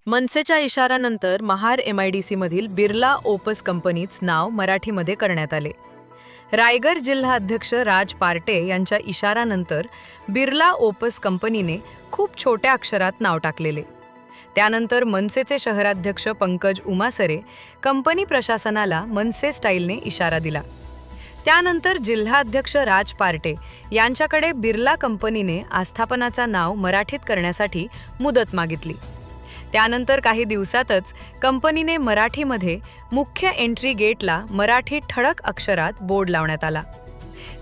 मनसेच्या इशाऱ्यानंतर महार MIDC-मधील बिर्ला ओपस कंपनीच नाव मराठीमध्ये करण्यात आले. रायगड जिल्हा अध्यक्ष राज पार्टे यांच्या इशाऱ्यानंतर बिर्ला ओपस कंपनीने खूप छोट्या अक्षरात नाव टाकलेले. त्यानंतर मनसेचे शहराध्यक्ष पंकज उमासरे कंपनी प्रशासनाला मनसे स्टाईलने इशारा दिला. त्यानंतर जिल्हाध्यक्ष राज पार्टे यांच्याकडे बिर्ला कंपनीने आस्थापनाचा नाव मराठीत करण्यासाठी मुदत मागितली. त्यानंतर काही दिवसातच कंपनीने मराठीमध्ये मुख्य एंट्री गेटला मराठी ठळक अक्षरात बोर्ड लावण्यात आला.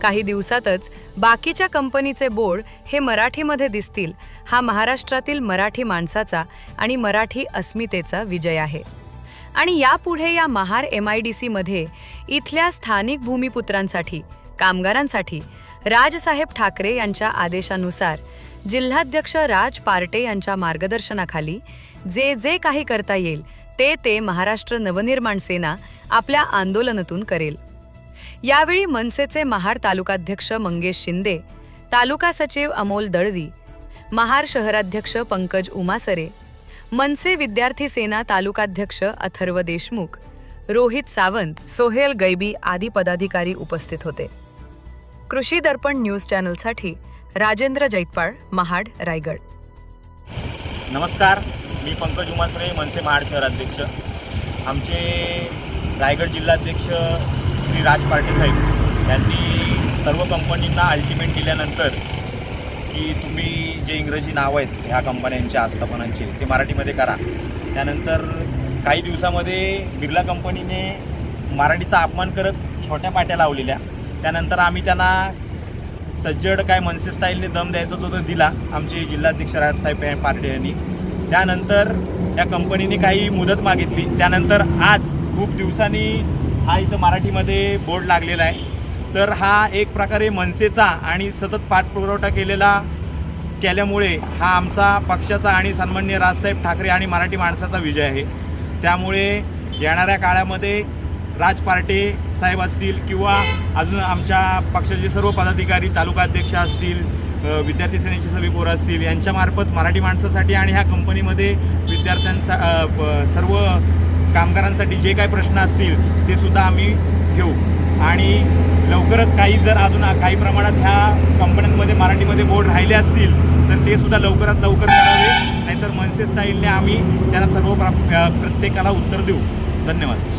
काही दिवसातच बाकीच्या कंपनीचे बोर्ड हे मराठीमध्ये दिसतील. हा महाराष्ट्रातील मराठी माणसाचा आणि मराठी अस्मितेचा विजय आहे. आणि यापुढे या महार MIDC-मध्ये इथल्या स्थानिक भूमिपुत्रांसाठी, कामगारांसाठी राजसाहेब ठाकरे यांच्या आदेशानुसार जिल्हाध्यक्ष राज पार्टे यांच्या मार्गदर्शनाखाली जे जे काही करता येईल ते महाराष्ट्र नवनिर्माण सेना आपल्या आंदोलनातून करेल. यावेळी मनसेचे महार तालुकाध्यक्ष मंगेश शिंदे, तालुका सचिव अमोल दळवी, महार शहराध्यक्ष पंकज उमासरे, मनसे विद्यार्थी सेना तालुकाध्यक्ष अथर्व देशमुख, रोहित सावंत, सोहेल गैबी आदी पदाधिकारी उपस्थित होते. कृषी दर्पण न्यूज चॅनलसाठी राजेंद्र जैतपाळ, महाड, रायगड. नमस्कार, मी पंकज उमासरे, मनसे महाड शहराध्यक्ष. आमचे रायगड जिल्हाध्यक्ष श्री राज पार्टे साहेब यांनी सर्व कंपनींना अल्टिमेट दिल्यानंतर की तुम्ही जे इंग्रजी नाव आहेत ह्या कंपन्यांच्या आस्थापनांचे ते मराठीमध्ये करा. त्यानंतर काही दिवसामध्ये बिर्ला कंपनीने मराठीचा अपमान करत छोट्या पाट्या लावलेल्या. त्यानंतर आम्ही त्यांना सज्जड काय मनसे स्टाईलने दम द्यायचा तो दिला आमचे जिल्हाध्यक्ष राजसाहेब पार्टे यांनी. त्यानंतर त्या कंपनीने काही मुदत मागितली. त्यानंतर आज खूप दिवसांनी हा इथं मराठीमध्ये बोर्ड लागलेला आहे. तर हा एक प्रकारे मनसेचा आणि सतत पाठपुरावा केल्यामुळे हा आमचा पक्षाचा आणि सन्माननीय राजसाहेब ठाकरे आणि मराठी माणसाचा विजय आहे. त्यामुळे येणाऱ्या काळामध्ये राज पार्टे साहेब असतील किंवा अजून आमच्या पक्षाचे सर्व पदाधिकारी, तालुकाध्यक्ष असतील, विद्यार्थी सेनेचे सगळे पोरं असतील, यांच्यामार्फत मराठी माणसासाठी आणि ह्या कंपनीमध्ये विद्यार्थ्यांचा सर्व कामगारांसाठी जे काही प्रश्न असतील ते सुद्धा आम्ही घेऊ. आणि लवकरच जर अजून काही प्रमाणात ह्या कंपन्यांमध्ये मराठीमध्ये बोर्ड राहिले असतील तर ते सुद्धा लवकरात लवकर करावे. नाहीतर मनसे स्टाईलने आम्ही त्यांना सर्व प्रत्येकाला उत्तर देऊ. धन्यवाद.